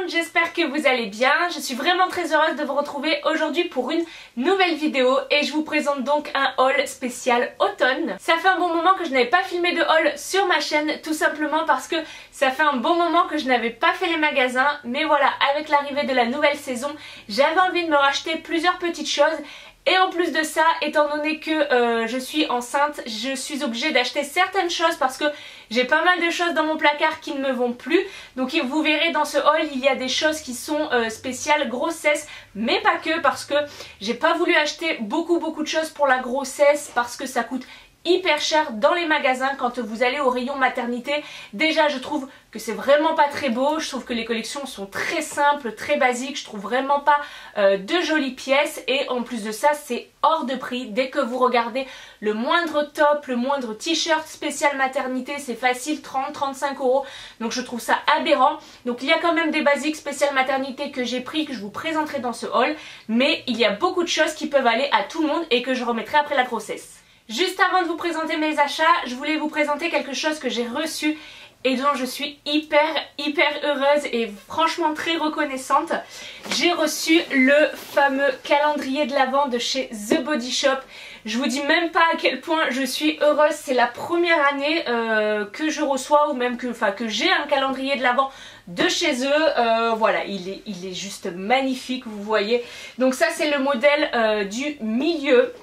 monde, j'espère que vous allez bien. Je suis vraiment très heureuse de vous retrouver aujourd'hui pour une nouvelle vidéo et je vous présente donc un haul spécial automne. Ça fait un bon moment que je n'avais pas filmé de haul sur ma chaîne, tout simplement parce que ça fait un bon moment que je n'avais pas fait les magasins, mais voilà, avec l'arrivée de la nouvelle saison, j'avais envie de me racheter plusieurs petites choses. Et en plus de ça, étant donné que je suis enceinte, je suis obligée d'acheter certaines choses parce que j'ai pas mal de choses dans mon placard qui ne me vont plus. Donc vous verrez dans ce haul, il y a des choses qui sont spéciales grossesse, mais pas que, parce que j'ai pas voulu acheter beaucoup de choses pour la grossesse parce que ça coûte hyper cher dans les magasins quand vous allez au rayon maternité. Déjà je trouve que c'est vraiment pas très beau, je trouve que les collections sont très simples, très basiques, je trouve vraiment pas de jolies pièces et en plus de ça c'est hors de prix. Dès que vous regardez le moindre top, le moindre t-shirt spécial maternité, c'est facile 30-35 €, donc je trouve ça aberrant. Donc il y a quand même des basiques spécial maternité que j'ai pris, que je vous présenterai dans ce haul, mais il y a beaucoup de choses qui peuvent aller à tout le monde et que je remettrai après la grossesse. Juste avant de vous présenter mes achats, je voulais vous présenter quelque chose que j'ai reçu et dont je suis hyper heureuse et franchement très reconnaissante. J'ai reçu le fameux calendrier de l'Avent de chez The Body Shop. Je vous dis même pas à quel point je suis heureuse, c'est la première année que je reçois ou même que j'ai un calendrier de l'Avent de chez eux. Voilà, il est juste magnifique, vous voyez. Donc ça c'est le modèle du milieu.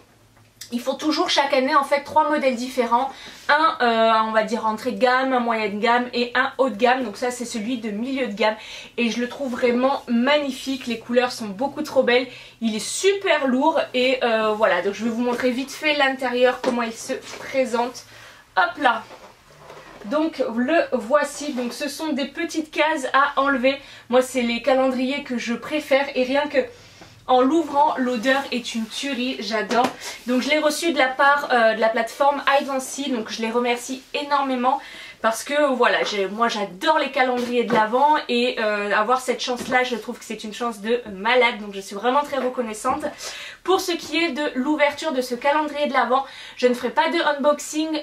Il faut toujours chaque année en fait 3 modèles différents, un on va dire entrée de gamme, un moyen de gamme et un haut de gamme. Donc ça c'est celui de milieu de gamme et je le trouve vraiment magnifique, les couleurs sont beaucoup trop belles, il est super lourd et voilà, donc je vais vous montrer vite fait l'intérieur, comment il se présente. Hop là. Donc le voici, donc ce sont des petites cases à enlever. Moi c'est les calendriers que je préfère et rien que en l'ouvrant, l'odeur est une tuerie, j'adore. Donc je l'ai reçu de la part de la plateforme Ivancy, donc je les remercie énormément parce que voilà, moi j'adore les calendriers de l'Avent et avoir cette chance là, je trouve que c'est une chance de malade, donc je suis vraiment très reconnaissante. Pour ce qui est de l'ouverture de ce calendrier de l'Avent, je ne ferai pas de unboxing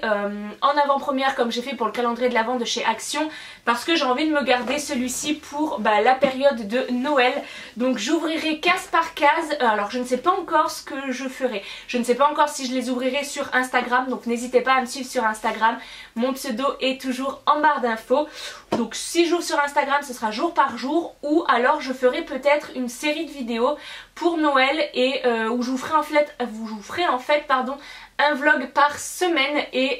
en avant-première comme j'ai fait pour le calendrier de l'Avent de chez Action parce que j'ai envie de me garder celui-ci pour la période de Noël. Donc j'ouvrirai case par case. Alors je ne sais pas encore ce que je ferai. Je ne sais pas encore si je les ouvrirai sur Instagram, donc n'hésitez pas à me suivre sur Instagram. Mon pseudo est toujours en barre d'infos. Donc si j'ouvre sur Instagram, ce sera jour par jour ou alors je ferai peut-être une série de vidéos pour Noël et où je vous ferai en fait un vlog par semaine et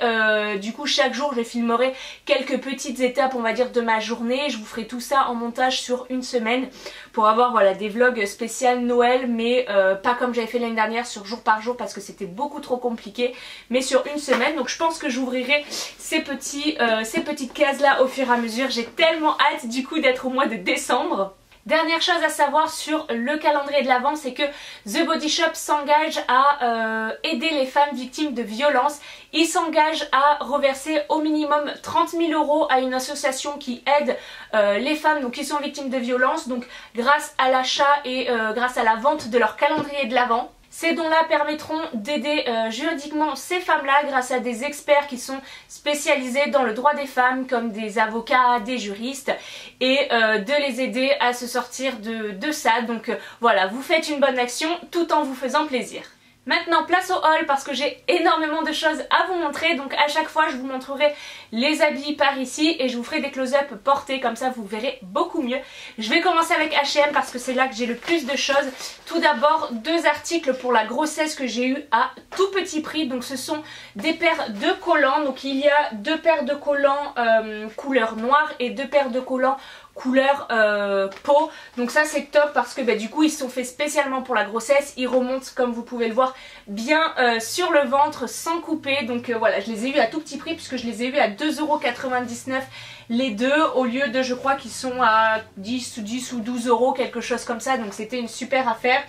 du coup chaque jour je filmerai quelques petites étapes on va dire de ma journée. Je vous ferai tout ça en montage sur une semaine pour avoir voilà des vlogs spécial Noël, mais pas comme j'avais fait l'année dernière sur jour par jour parce que c'était beaucoup trop compliqué, mais sur une semaine. Donc je pense que j'ouvrirai ces petites cases là au fur et à mesure. J'ai tellement hâte du coup d'être au mois de décembre. Dernière chose à savoir sur le calendrier de l'Avent, c'est que The Body Shop s'engage à aider les femmes victimes de violences. Ils s'engagent à reverser au minimum 30 000 € à une association qui aide les femmes donc, qui sont victimes de violences, donc grâce à l'achat et grâce à la vente de leur calendrier de l'Avent. Ces dons-là permettront d'aider juridiquement ces femmes-là grâce à des experts qui sont spécialisés dans le droit des femmes comme des avocats, des juristes et de les aider à se sortir de ça. Donc voilà, vous faites une bonne action tout en vous faisant plaisir. Maintenant place au haul parce que j'ai énormément de choses à vous montrer, donc à chaque fois je vous montrerai les habits par ici et je vous ferai des close-up portés, comme ça vous verrez beaucoup mieux. Je vais commencer avec H&M parce que c'est là que j'ai le plus de choses. Tout d'abord 2 articles pour la grossesse que j'ai eu à tout petit prix, donc ce sont des paires de collants. Donc il y a 2 paires de collants couleur noire et 2 paires de collants couleur peau. Donc ça c'est top parce que du coup ils sont faits spécialement pour la grossesse. Ils remontent comme vous pouvez le voir bien sur le ventre sans couper. Donc voilà, je les ai eu à tout petit prix puisque je les ai eu à 2,99 € les deux au lieu de, je crois qu'ils sont à 10 ou 12 €, quelque chose comme ça. Donc c'était une super affaire.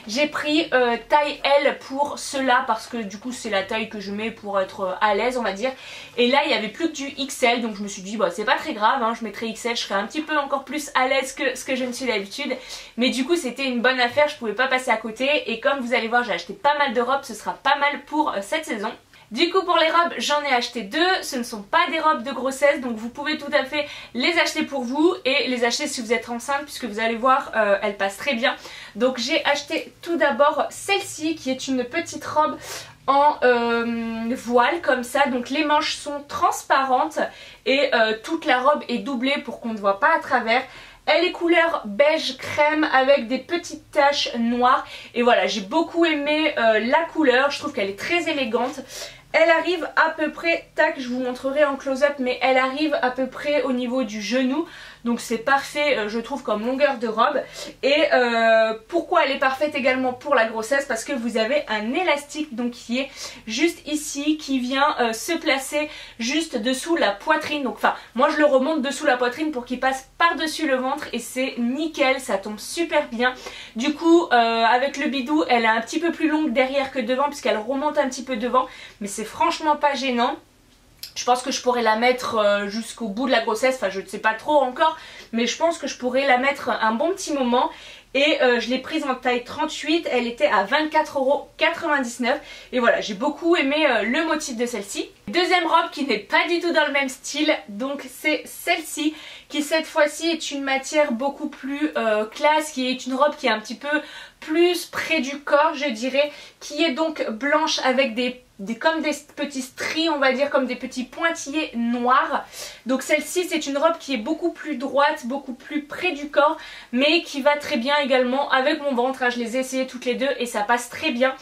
J'ai pris taille L pour cela parce que du coup c'est la taille que je mets pour être à l'aise on va dire. Et là il n'y avait plus que du XL, donc je me suis dit c'est pas très grave, je mettrai XL, je serai un petit peu encore plus à l'aise que ce que je ne suis d'habitude. Mais du coup c'était une bonne affaire, je pouvais pas passer à côté. Et comme vous allez voir j'ai acheté pas mal de robes, ce sera pas mal pour cette saison. Du coup pour les robes j'en ai acheté deux, ce ne sont pas des robes de grossesse donc vous pouvez tout à fait les acheter pour vous et les acheter si vous êtes enceinte puisque vous allez voir elles passent très bien. Donc j'ai acheté tout d'abord celle-ci qui est une petite robe en voile comme ça, donc les manches sont transparentes et toute la robe est doublée pour qu'on ne voit pas à travers. Elle est couleur beige crème avec des petites taches noires et voilà, j'ai beaucoup aimé la couleur, je trouve qu'elle est très élégante. Elle arrive à peu près, tac, je vous montrerai en close-up, mais elle arrive à peu près au niveau du genou. Donc c'est parfait, je trouve, comme longueur de robe. Et pourquoi elle est parfaite également pour la grossesse? Parce que vous avez un élastique donc qui est juste ici, qui vient se placer juste dessous la poitrine. Donc enfin, moi je le remonte dessous la poitrine pour qu'il passe par-dessus le ventre et c'est nickel, ça tombe super bien. Du coup, avec le bidou, elle est un petit peu plus longue derrière que devant puisqu'elle remonte un petit peu devant. Mais c'est franchement pas gênant. Je pense que je pourrais la mettre jusqu'au bout de la grossesse, enfin je ne sais pas trop encore, mais je pense que je pourrais la mettre un bon petit moment. Et je l'ai prise en taille 38, elle était à 24,99 € et voilà, j'ai beaucoup aimé le motif de celle-ci. Deuxième robe qui n'est pas du tout dans le même style, donc c'est celle-ci qui cette fois-ci est une matière beaucoup plus classe, qui est une robe qui est un petit peu plus près du corps je dirais, qui est donc blanche avec comme des petits stries, on va dire, comme des petits pointillés noirs. Donc celle-ci c'est une robe qui est beaucoup plus droite, beaucoup plus près du corps, mais qui va très bien également avec mon ventre, hein. Je les ai essayées toutes les deux et ça passe très bien.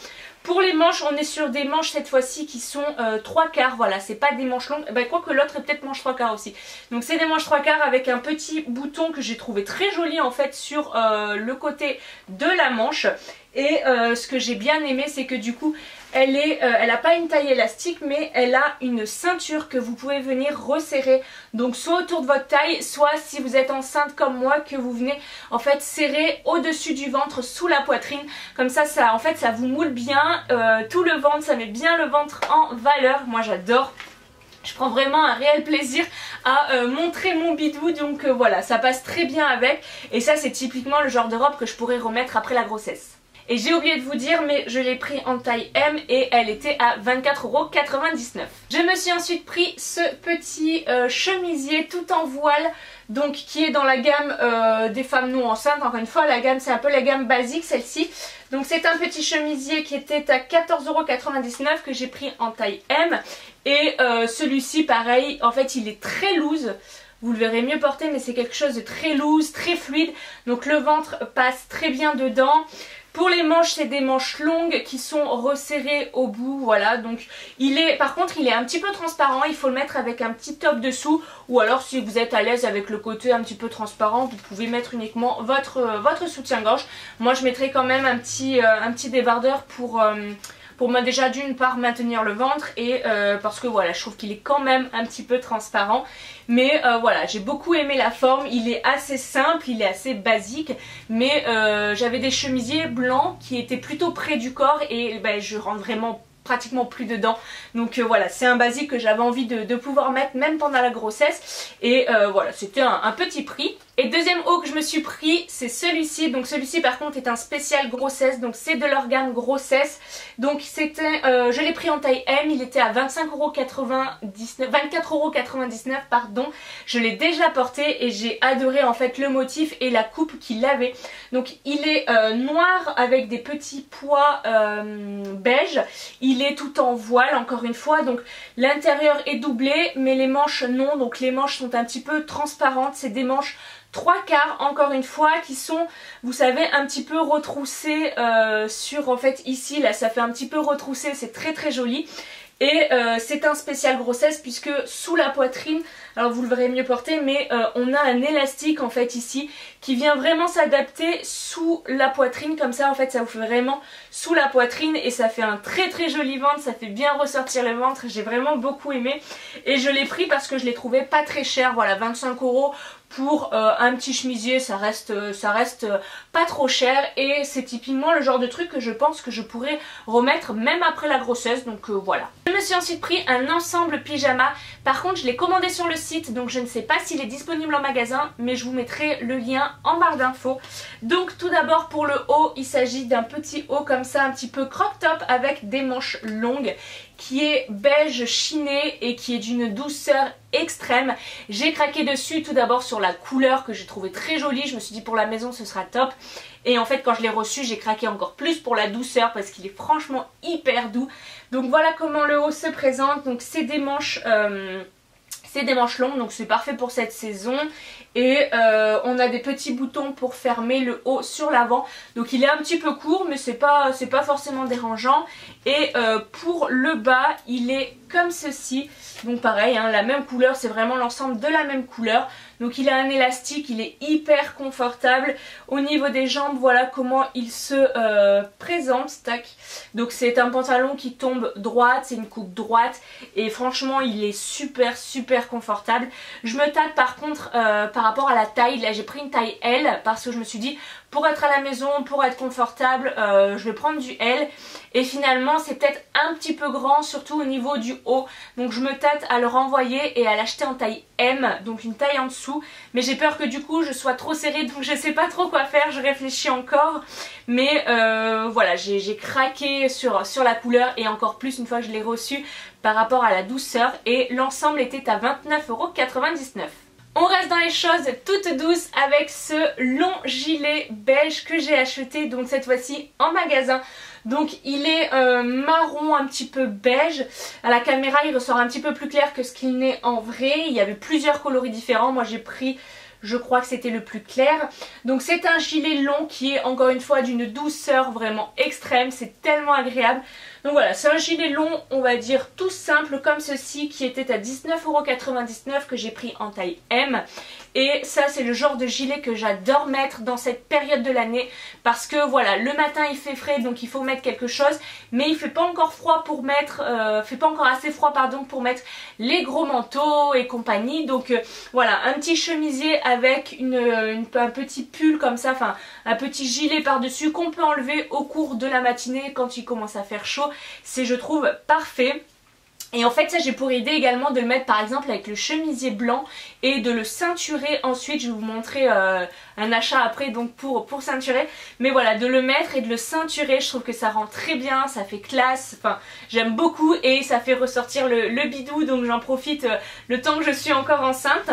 Pour les manches, on est sur des manches cette fois-ci qui sont 3/4, voilà, c'est pas des manches longues, ben, quoique l'autre est peut-être manche 3/4 aussi. Donc c'est des manches 3/4 avec un petit bouton que j'ai trouvé très joli en fait sur le côté de la manche. Et ce que j'ai bien aimé c'est que du coup elle a pas une taille élastique mais elle a une ceinture que vous pouvez venir resserrer. Donc soit autour de votre taille, soit si vous êtes enceinte comme moi que vous venez en fait serrer au-dessus du ventre sous la poitrine. Comme ça, en fait ça vous moule bien tout le ventre, ça met bien le ventre en valeur. Moi j'adore. Je prends vraiment un réel plaisir à montrer mon bidou, donc voilà, ça passe très bien avec. Et ça c'est typiquement le genre de robe que je pourrais remettre après la grossesse. Et j'ai oublié de vous dire, mais je l'ai pris en taille M et elle était à 24,99 €. Je me suis ensuite pris ce petit chemisier tout en voile, donc qui est dans la gamme des femmes non enceintes. Encore une fois, la gamme c'est un peu la gamme basique celle-ci. Donc c'est un petit chemisier qui était à 14,99 € que j'ai pris en taille M. Et celui-ci pareil, en fait il est très loose. Vous le verrez mieux porter, mais c'est quelque chose de très loose, très fluide. Donc le ventre passe très bien dedans. Pour les manches, c'est des manches longues qui sont resserrées au bout, voilà. Donc par contre il est un petit peu transparent, il faut le mettre avec un petit top dessous. Ou alors si vous êtes à l'aise avec le côté un petit peu transparent, vous pouvez mettre uniquement votre soutien-gorge. Moi je mettrai quand même un petit débardeur pour déjà d'une part maintenir le ventre et parce que voilà, je trouve qu'il est quand même un petit peu transparent. Mais voilà, j'ai beaucoup aimé la forme, il est assez simple, il est assez basique. Mais j'avais des chemisiers blancs qui étaient plutôt près du corps et ben, je rentre vraiment pratiquement plus dedans. Donc voilà, c'est un basique que j'avais envie de pouvoir mettre même pendant la grossesse. Et voilà, c'était un petit prix. Et deuxième haut que je me suis pris, c'est celui-ci. Donc celui-ci par contre est un spécial grossesse, donc c'est de leur gamme grossesse. Donc c'était, je l'ai pris en taille M, il était à 24,99 €, pardon. Je l'ai déjà porté et j'ai adoré en fait le motif et la coupe qu'il avait. Donc il est noir avec des petits pois beige. Il est tout en voile encore une fois, donc l'intérieur est doublé mais les manches non, donc les manches sont un petit peu transparentes. C'est des manches 3/4 encore une fois qui sont, vous savez, un petit peu retroussées sur en fait ici, là ça fait un petit peu retroussé, c'est très très joli. Et c'est un spécial grossesse puisque sous la poitrine, alors vous le verrez mieux porter, mais on a un élastique en fait ici qui vient vraiment s'adapter sous la poitrine. Comme ça en fait ça vous fait vraiment sous la poitrine et ça fait un très très joli ventre, ça fait bien ressortir le ventre. J'ai vraiment beaucoup aimé et je l'ai pris parce que je l'ai trouvé pas très cher, voilà, 25 € pour un petit chemisier, ça reste pas trop cher et c'est typiquement le genre de truc que je pense que je pourrais remettre même après la grossesse, donc voilà. Je me suis ensuite pris un ensemble pyjama. Par contre je l'ai commandé sur le site, donc je ne sais pas s'il est disponible en magasin, mais je vous mettrai le lien en barre d'infos. Donc tout d'abord pour le haut, il s'agit d'un petit haut comme ça, un petit peu crop top avec des manches longues qui est beige chiné et qui est d'une douceur extrême. J'ai craqué dessus tout d'abord sur la couleur que j'ai trouvé très jolie, je me suis dit pour la maison ce sera top. Et en fait quand je l'ai reçu j'ai craqué encore plus pour la douceur parce qu'il est franchement hyper doux. Donc voilà comment le haut se présente, donc c'est des manches... c'est des manches longues donc c'est parfait pour cette saison et on a des petits boutons pour fermer le haut sur l'avant, donc il est un petit peu court mais c'est pas forcément dérangeant. Et pour le bas il est comme ceci, donc pareil hein, la même couleur, c'est vraiment l'ensemble de la même couleur. Donc il a un élastique, il est hyper confortable. Au niveau des jambes, voilà comment il se présente. Tac. Donc c'est un pantalon qui tombe droite, c'est une coupe droite et franchement il est super confortable. Je me tâte par contre par rapport à la taille. Là j'ai pris une taille L parce que je me suis dit pour être à la maison, pour être confortable, je vais prendre du L. Et finalement c'est peut-être un petit peu grand, surtout au niveau du haut. Donc je me tâte à le renvoyer et à l'acheter en taille M, donc une taille en dessous. Mais j'ai peur que du coup je sois trop serrée, donc je sais pas trop quoi faire, je réfléchis encore. Mais voilà, j'ai craqué sur la couleur et encore plus une fois que je l'ai reçu par rapport à la douceur. Et l'ensemble était à 29,99 €. On reste dans les choses toutes douces avec ce long gilet beige que j'ai acheté donc cette fois-ci en magasin. Donc il est marron un petit peu beige. À la caméra il ressort un petit peu plus clair que ce qu'il n'est en vrai. Il y avait plusieurs coloris différents. Moi j'ai pris, je crois que c'était le plus clair. Donc c'est un gilet long qui est encore une fois d'une douceur vraiment extrême. C'est tellement agréable. Donc voilà, c'est un gilet long, on va dire tout simple comme ceci qui était à 19,99 € que j'ai pris en taille M. Et ça c'est le genre de gilet que j'adore mettre dans cette période de l'année parce que voilà, le matin il fait frais donc il faut mettre quelque chose, mais il fait pas encore froid pour mettre, fait pas encore assez froid pardon pour mettre les gros manteaux et compagnie. Donc voilà, un petit chemisier avec un petit pull comme ça, enfin un petit gilet par dessus qu'on peut enlever au cours de la matinée quand il commence à faire chaud. C'est je trouve parfait. Et en fait ça j'ai pour idée également de le mettre par exemple avec le chemisier blanc et de le ceinturer ensuite. Je vais vous montrer un achat après donc pour ceinturer. Mais voilà, de le mettre et de le ceinturer, je trouve que ça rend très bien, ça fait classe, enfin j'aime beaucoup et ça fait ressortir le bidou, donc j'en profite le temps que je suis encore enceinte.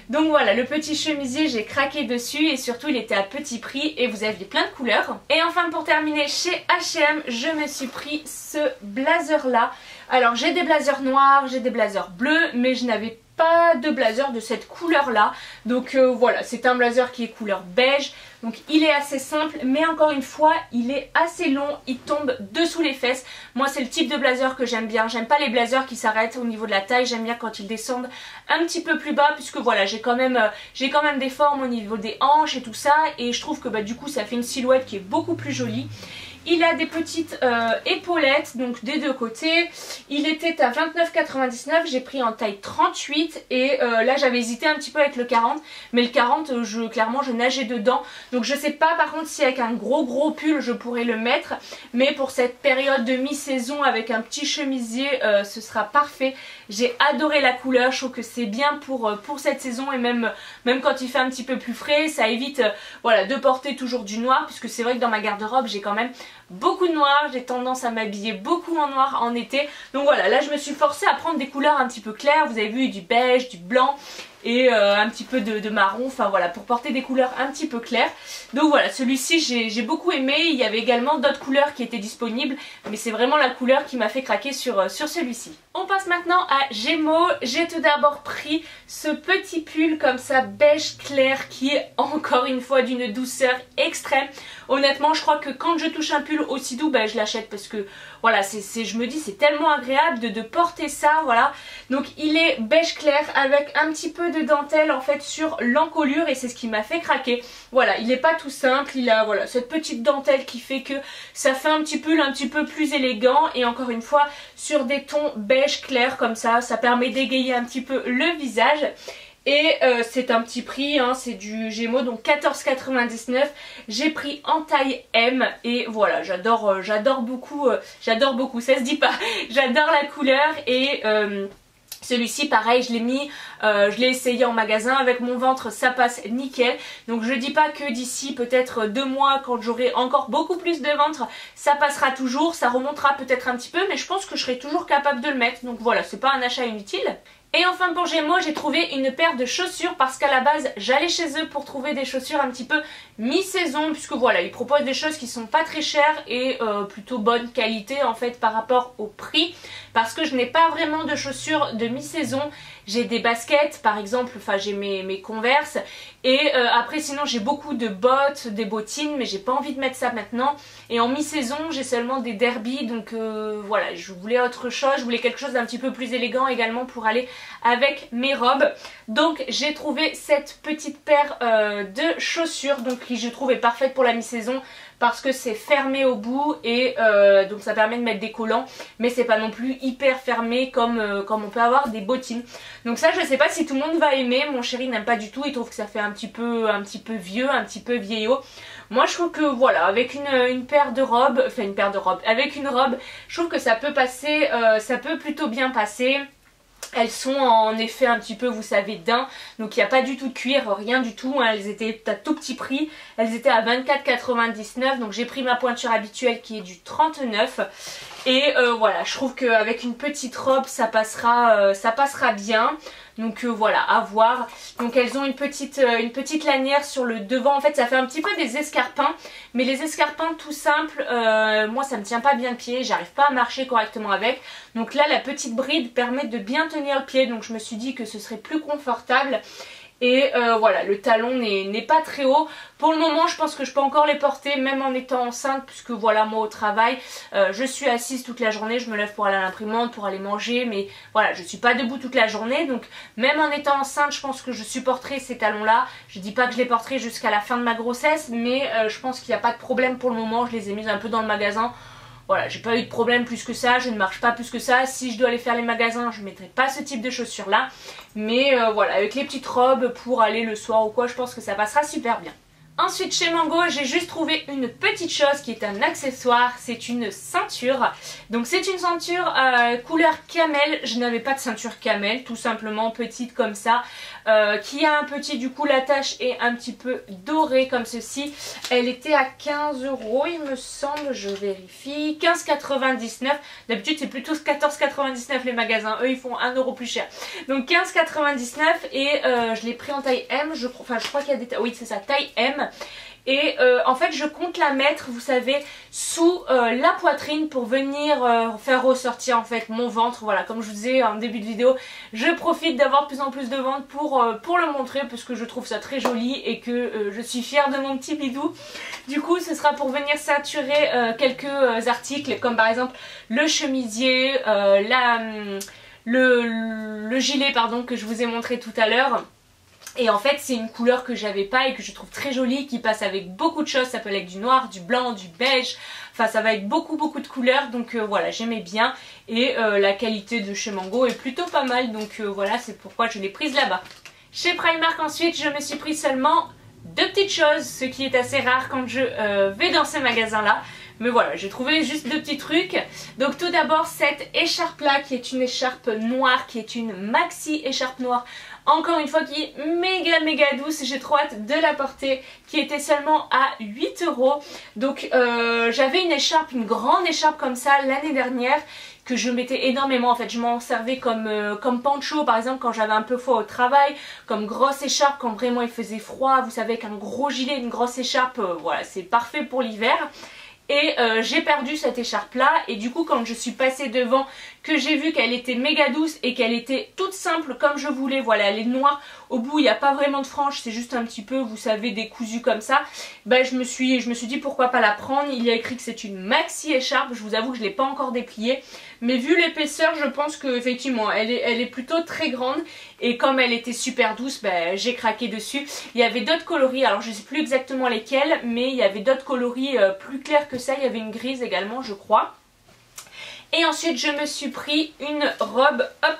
Donc voilà, le petit chemisier j'ai craqué dessus et surtout il était à petit prix et vous aviez plein de couleurs. Et enfin pour terminer chez H&M, je me suis pris ce blazer là. Alors j'ai des blazers noirs, j'ai des blazers bleus, mais je n'avais pas de blazer de cette couleur là. Donc voilà, c'est un blazer qui est couleur beige. Donc il est assez simple, mais encore une fois il est assez long, il tombe dessous les fesses. Moi c'est le type de blazer que j'aime bien. J'aime pas les blazers qui s'arrêtent au niveau de la taille, j'aime bien quand ils descendent un petit peu plus bas, puisque voilà j'ai quand même des formes au niveau des hanches et tout ça. Et je trouve que bah, du coup ça fait une silhouette qui est beaucoup plus jolie. Il a des petites épaulettes, donc des deux côtés. Il était à 29,99 €, j'ai pris en taille 38 et là j'avais hésité un petit peu avec le 40. Mais le 40, clairement je nageais dedans. Donc je sais pas par contre si avec un gros pull je pourrais le mettre. Mais pour cette période de mi-saison avec un petit chemisier, ce sera parfait. J'ai adoré la couleur, je trouve que c'est bien pour cette saison. Et même quand il fait un petit peu plus frais, ça évite voilà, de porter toujours du noir. Puisque c'est vrai que dans ma garde-robe j'ai quand même beaucoup de noir, j'ai tendance à m'habiller beaucoup en noir en été. Donc voilà, là je me suis forcée à prendre des couleurs un petit peu claires. Vous avez vu du beige, du blanc et un petit peu de marron, enfin voilà, pour porter des couleurs un petit peu claires. Donc voilà, celui-ci j'ai beaucoup aimé. Il y avait également d'autres couleurs qui étaient disponibles, mais c'est vraiment la couleur qui m'a fait craquer sur celui-ci. On passe maintenant à Gémeaux. J'ai tout d'abord pris ce petit pull comme ça beige clair qui est encore une fois d'une douceur extrême. Honnêtement je crois que quand je touche un pull aussi doux, bah, je l'achète parce que voilà, je me dis c'est tellement agréable de porter ça, voilà. Donc il est beige clair avec un petit peu de dentelle en fait sur l'encolure et c'est ce qui m'a fait craquer. Voilà, il n'est pas tout simple, il a voilà cette petite dentelle qui fait que ça fait un petit pull un petit peu plus élégant. Et encore une fois sur des tons beige clair comme ça, ça permet d'égayer un petit peu le visage. Et c'est un petit prix, hein, c'est du Gémeaux, donc 14,99 €. J'ai pris en taille M et voilà, j'adore beaucoup, ça se dit pas, j'adore la couleur et Celui-ci pareil, je l'ai mis, je l'ai essayé en magasin, avec mon ventre ça passe nickel. Donc je dis pas que d'ici peut-être 2 mois, quand j'aurai encore beaucoup plus de ventre, ça passera toujours, ça remontera peut-être un petit peu, mais je pense que je serai toujours capable de le mettre. Donc voilà, c'est pas un achat inutile. Et enfin pour Gémeaux, j'ai trouvé une paire de chaussures parce qu'à la base j'allais chez eux pour trouver des chaussures un petit peu mi-saison, puisque voilà, ils proposent des choses qui sont pas très chères et plutôt bonne qualité en fait par rapport au prix, parce que je n'ai pas vraiment de chaussures de mi-saison. J'ai des baskets par exemple, enfin j'ai mes Converse, et après sinon j'ai beaucoup de bottes, des bottines, mais j'ai pas envie de mettre ça maintenant. Et en mi-saison j'ai seulement des derbies, donc voilà, je voulais autre chose, je voulais quelque chose d'un petit peu plus élégant également pour aller avec mes robes. Donc j'ai trouvé cette petite paire de chaussures, donc qui je trouve est parfaite pour la mi-saison, parce que c'est fermé au bout et donc ça permet de mettre des collants, mais c'est pas non plus hyper fermé comme on peut avoir des bottines. Donc ça je sais pas si tout le monde va aimer, mon chéri n'aime pas du tout, il trouve que ça fait un petit peu vieux, un petit peu vieillot. Moi je trouve que voilà, avec une paire de robes, enfin une paire de robes, avec une robe, je trouve que ça peut passer, ça peut plutôt bien passer. Elles sont en effet un petit peu, vous savez, daim, donc il n'y a pas du tout de cuir, rien du tout, hein. Elles étaient à tout petit prix, elles étaient à 24,99 €, donc j'ai pris ma pointure habituelle qui est du 39 €. Et voilà, je trouve qu'avec une petite robe ça passera bien. Donc voilà, à voir. Donc elles ont une petite lanière sur le devant. En fait ça fait un petit peu des escarpins, mais les escarpins tout simples, moi ça me tient pas bien le pied, j'arrive pas à marcher correctement avec. Donc là la petite bride permet de bien tenir le pied, donc je me suis dit que ce serait plus confortable. Et voilà, le talon n'est pas très haut. Pour le moment je pense que je peux encore les porter même en étant enceinte, puisque voilà, moi au travail je suis assise toute la journée, je me lève pour aller à l'imprimante, pour aller manger, mais voilà, je suis pas debout toute la journée. Donc même en étant enceinte je pense que je supporterai ces talons là. Je dis pas que je les porterai jusqu'à la fin de ma grossesse, mais je pense qu'il n'y a pas de problème pour le moment. Je les ai mises un peu dans le magasin. Voilà, j'ai pas eu de problème plus que ça, je ne marche pas plus que ça. Si je dois aller faire les magasins, je ne mettrai pas ce type de chaussures là. Mais voilà, avec les petites robes pour aller le soir ou quoi, je pense que ça passera super bien. Ensuite chez Mango, j'ai juste trouvé une petite chose qui est un accessoire, c'est une ceinture. Donc c'est une ceinture couleur camel, je n'avais pas de ceinture camel, tout simplement petite comme ça, qui a un petit, du coup l'attache est un petit peu dorée comme ceci. Elle était à 15 € il me semble, je vérifie, 15,99 €. D'habitude c'est plutôt 14,99 € les magasins, eux ils font 1 € plus cher. Donc 15,99 € et je l'ai pris en taille M, je crois qu'il y a des tailles, oui c'est ça, taille M. Et en fait je compte la mettre, vous savez, sous la poitrine pour venir faire ressortir en fait mon ventre. Voilà, comme je vous disais en début de vidéo, je profite d'avoir de plus en plus de ventre pour le montrer, parce que je trouve ça très joli et que je suis fière de mon petit bidou. Du coup ce sera pour venir ceinturer quelques articles, comme par exemple le chemisier, le gilet pardon, que je vous ai montré tout à l'heure. Et en fait c'est une couleur que j'avais pas et que je trouve très jolie, qui passe avec beaucoup de choses. Ça peut aller avec du noir, du blanc, du beige, enfin ça va avec beaucoup de couleurs. Donc voilà, j'aimais bien. Et la qualité de chez Mango est plutôt pas mal, donc voilà, c'est pourquoi je l'ai prise là-bas. Chez Primark ensuite, je me suis pris seulement 2 petites choses, ce qui est assez rare quand je vais dans ces magasins là. Mais voilà, j'ai trouvé juste 2 petits trucs. Donc tout d'abord cette écharpe là, qui est une écharpe noire, qui est une maxi écharpe noire. Encore une fois qui est méga douce, j'ai trop hâte de la porter, qui était seulement à 8 €. Donc j'avais une écharpe, une grande écharpe comme ça l'année dernière, que je mettais énormément. En fait je m'en servais comme poncho par exemple quand j'avais un peu froid au travail, comme grosse écharpe quand vraiment il faisait froid, vous savez, avec un gros gilet, une grosse écharpe, voilà, c'est parfait pour l'hiver. Et j'ai perdu cette écharpe là, et du coup quand je suis passée devant, que j'ai vu qu'elle était méga douce et qu'elle était toute simple comme je voulais, voilà, elle est noire, au bout il n'y a pas vraiment de franges, c'est juste un petit peu, vous savez, décousu comme ça. Bah je me suis dit pourquoi pas la prendre. Il y a écrit que c'est une maxi écharpe, je vous avoue que je ne l'ai pas encore dépliée, mais vu l'épaisseur je pense que effectivement elle est plutôt très grande, et comme elle était super douce, bah, j'ai craqué dessus. Il y avait d'autres coloris, alors je sais plus exactement lesquels, mais il y avait d'autres coloris plus clairs que ça. Il y avait une grise également je crois. Et ensuite je me suis pris une robe, hop,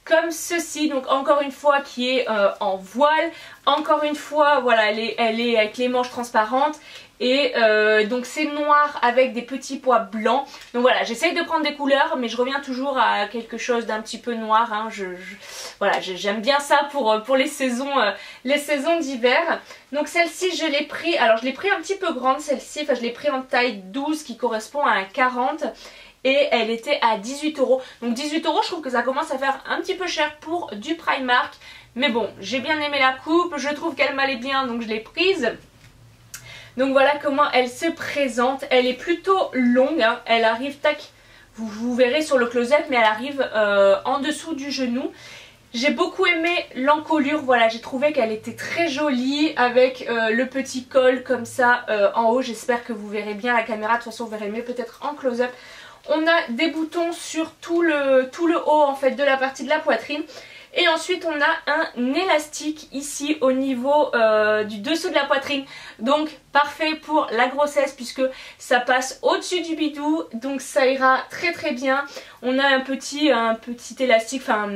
comme ceci, donc encore une fois qui est en voile, encore une fois voilà elle est avec les manches transparentes et donc c'est noir avec des petits pois blancs. Donc voilà, j'essaye de prendre des couleurs mais je reviens toujours à quelque chose d'un petit peu noir, hein. Voilà, j'aime bien ça pour les saisons d'hiver. Donc celle-ci je l'ai pris, alors je l'ai pris un petit peu grande celle-ci, enfin je l'ai pris en taille 12 qui correspond à un 40. Et elle était à 18 €. Donc 18 € je trouve que ça commence à faire un petit peu cher pour du Primark. Mais bon, j'ai bien aimé la coupe, je trouve qu'elle m'allait bien donc je l'ai prise. Donc voilà comment elle se présente. Elle est plutôt longue, hein. Elle arrive, tac, vous verrez sur le close-up, mais elle arrive en dessous du genou. J'ai beaucoup aimé l'encolure, voilà, j'ai trouvé qu'elle était très jolie avec le petit col comme ça en haut. J'espère que vous verrez bien la caméra, de toute façon vous verrez mieux peut-être en close-up. On a des boutons sur tout le haut en fait de la partie de la poitrine. Et ensuite on a un élastique ici au niveau du dessous de la poitrine. Donc parfait pour la grossesse puisque ça passe au-dessus du bidou. Donc ça ira très très bien. On a un petit élastique, enfin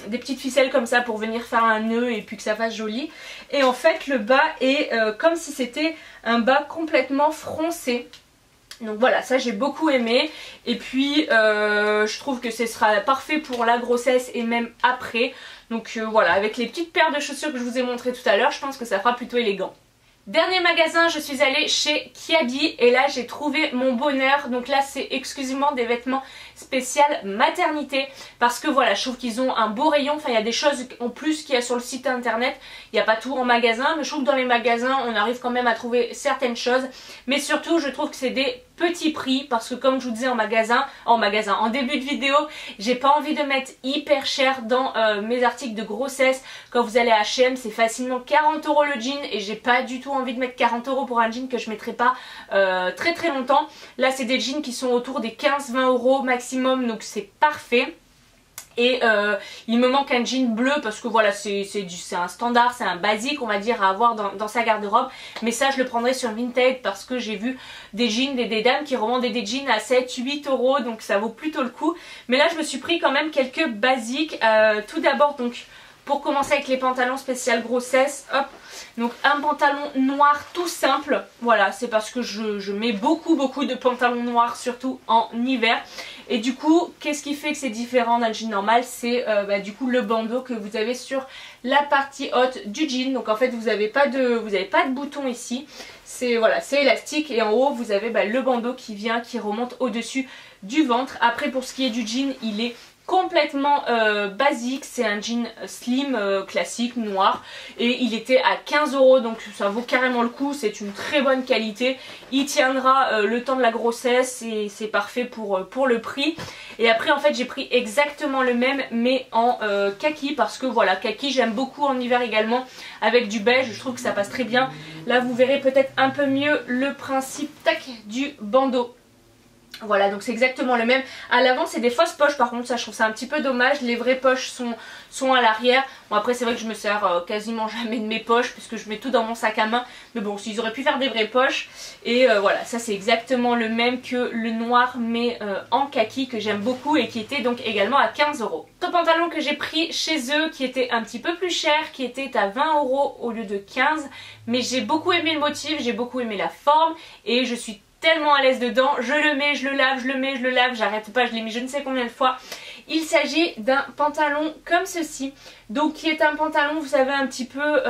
des petites ficelles comme ça pour venir faire un nœud et puis que ça fasse joli. Et en fait le bas est comme si c'était un bas complètement froncé. Donc voilà, ça j'ai beaucoup aimé et puis je trouve que ce sera parfait pour la grossesse et même après. Donc voilà, avec les petites paires de chaussures que je vous ai montrées tout à l'heure, je pense que ça fera plutôt élégant. Dernier magasin, je suis allée chez Kiabi et là j'ai trouvé mon bonheur. Donc là c'est exclusivement des vêtements spécial maternité parce que voilà, je trouve qu'ils ont un beau rayon. Enfin il y a des choses en plus qu'il y a sur le site internet, il n'y a pas tout en magasin, mais je trouve que dans les magasins on arrive quand même à trouver certaines choses. Mais surtout je trouve que c'est des petits prix parce que comme je vous disais en début de vidéo, j'ai pas envie de mettre hyper cher dans mes articles de grossesse. Quand vous allez à H&M c'est facilement 40 € le jean et j'ai pas du tout envie de mettre 40 € pour un jean que je mettrai pas très très longtemps. Là c'est des jeans qui sont autour des 15-20 € maximum, donc c'est parfait. Et il me manque un jean bleu parce que voilà c'est un standard, c'est un basique on va dire à avoir dans sa garde-robe. Mais ça je le prendrai sur Vinted parce que j'ai vu des jeans, des dames qui revendaient des jeans à 7-8 €, donc ça vaut plutôt le coup. Mais là je me suis pris quand même quelques basiques. Tout d'abord donc pour commencer avec les pantalons spécial grossesse, hop. Donc un pantalon noir tout simple, voilà, c'est parce que je mets beaucoup de pantalons noirs surtout en hiver. Et du coup, qu'est-ce qui fait que c'est différent d'un jean normal? C'est du coup le bandeau que vous avez sur la partie haute du jean. Donc en fait vous n'avez pas de bouton ici, c'est voilà, c'est élastique et en haut vous avez le bandeau qui remonte au-dessus du ventre. Après pour ce qui est du jean, il est complètement basique, c'est un jean slim classique noir et il était à 15 € donc ça vaut carrément le coup, c'est une très bonne qualité, il tiendra le temps de la grossesse et c'est parfait pour le prix. Et après en fait j'ai pris exactement le même mais en kaki parce que voilà, kaki j'aime beaucoup en hiver également avec du beige, je trouve que ça passe très bien. Là vous verrez peut-être un peu mieux le principe du bandeau. Voilà, donc c'est exactement le même. À l'avant c'est des fausses poches par contre, ça je trouve ça un petit peu dommage. Les vraies poches sont à l'arrière. Bon après c'est vrai que je me sers quasiment jamais de mes poches puisque je mets tout dans mon sac à main. Mais bon, ils auraient pu faire des vraies poches. Et voilà, ça c'est exactement le même que le noir mais en kaki que j'aime beaucoup et qui était donc également à 15 €. Ce pantalon que j'ai pris chez eux qui était un petit peu plus cher, qui était à 20 € au lieu de 15. Mais j'ai beaucoup aimé le motif, j'ai beaucoup aimé la forme et je suis tellement à l'aise dedans, je le mets, je le lave, je le mets, je le lave, j'arrête pas, je l'ai mis je ne sais combien de fois. Il s'agit d'un pantalon comme ceci, donc qui est un pantalon, vous savez, un petit peu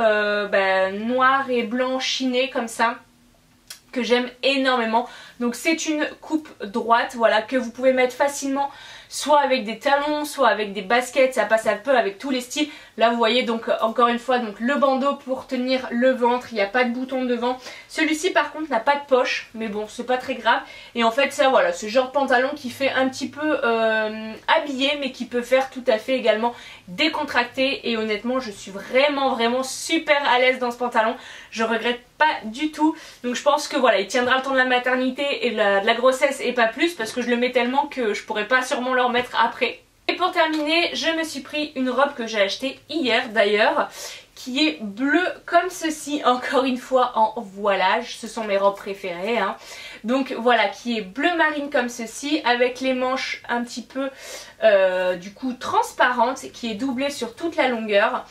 noir et blanc chiné comme ça, que j'aime énormément. Donc c'est une coupe droite, voilà, que vous pouvez mettre facilement soit avec des talons, soit avec des baskets, ça passe un peu avec tous les styles. Là vous voyez donc encore une fois donc le bandeau pour tenir le ventre, il n'y a pas de bouton devant. Celui-ci par contre n'a pas de poche, mais bon c'est pas très grave. Et en fait ça voilà, ce genre de pantalon qui fait un petit peu habillé mais qui peut faire tout à fait également décontracté. Et honnêtement je suis vraiment super à l'aise dans ce pantalon, je regrette pas du tout. Donc je pense que voilà, il tiendra le temps de la maternité et de la grossesse et pas plus parce que je le mets tellement que je pourrais pas sûrement le remettre après. Et pour terminer, je me suis pris une robe que j'ai achetée hier d'ailleurs, qui est bleu comme ceci, encore une fois en voilage, ce sont mes robes préférées hein. Donc voilà, qui est bleu marine comme ceci, avec les manches un petit peu du coup transparentes, qui est doublée sur toute la longueur,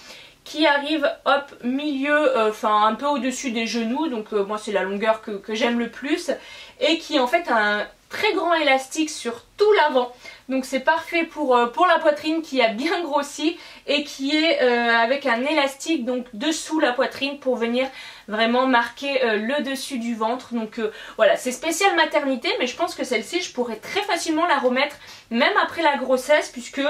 qui arrive hop milieu, enfin un peu au-dessus des genoux, donc moi c'est la longueur que j'aime le plus, et qui en fait a un très grand élastique sur tout l'avant, donc c'est parfait pour la poitrine qui a bien grossi et qui est avec un élastique donc dessous la poitrine pour venir vraiment marquer le dessus du ventre. Donc voilà, c'est spécial maternité, mais je pense que celle-ci je pourrais très facilement la remettre même après la grossesse, puisque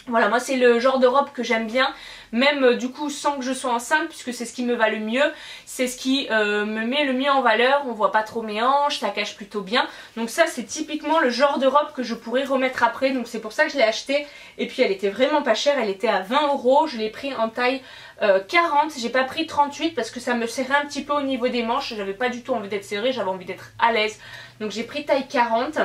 voilà, moi c'est le genre de robe que j'aime bien, même du coup sans que je sois enceinte, puisque c'est ce qui me va le mieux, c'est ce qui me met le mieux en valeur, on voit pas trop mes hanches, ça cache plutôt bien. Donc ça c'est typiquement le genre de robe que je pourrais remettre après, donc c'est pour ça que je l'ai achetée. Et puis elle était vraiment pas chère, elle était à 20 €, je l'ai pris en taille 40, j'ai pas pris 38 parce que ça me serrait un petit peu au niveau des manches, j'avais pas du tout envie d'être serrée, j'avais envie d'être à l'aise. Donc j'ai pris taille 40.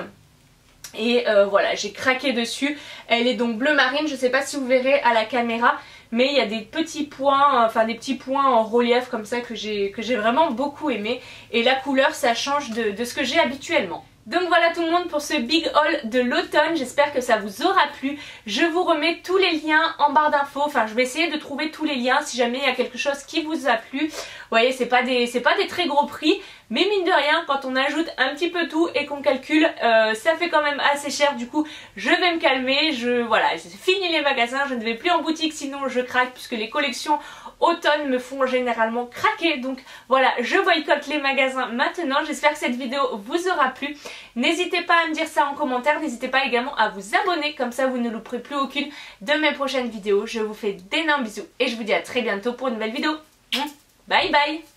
Et voilà, j'ai craqué dessus. Elle est donc bleu marine, je sais pas si vous verrez à la caméra, mais il y a des petits points, enfin des petits points en relief comme ça que j'ai vraiment beaucoup aimé. Et la couleur ça change de ce que j'ai habituellement. Donc voilà tout le monde pour ce big haul de l'automne, j'espère que ça vous aura plu. Je vous remets tous les liens en barre d'infos, enfin je vais essayer de trouver tous les liens si jamais il y a quelque chose qui vous a plu. Vous voyez, c'est pas des très gros prix, mais mine de rien quand on ajoute un petit peu tout et qu'on calcule, ça fait quand même assez cher. Du coup je vais me calmer, voilà, j'ai fini les magasins, je ne vais plus en boutique sinon je craque, puisque les collections automne me font généralement craquer. Donc voilà, je boycotte les magasins maintenant. J'espère que cette vidéo vous aura plu. N'hésitez pas à me dire ça en commentaire, n'hésitez pas également à vous abonner, comme ça vous ne louperez plus aucune de mes prochaines vidéos. Je vous fais d'énormes bisous et je vous dis à très bientôt pour une nouvelle vidéo. Bye bye.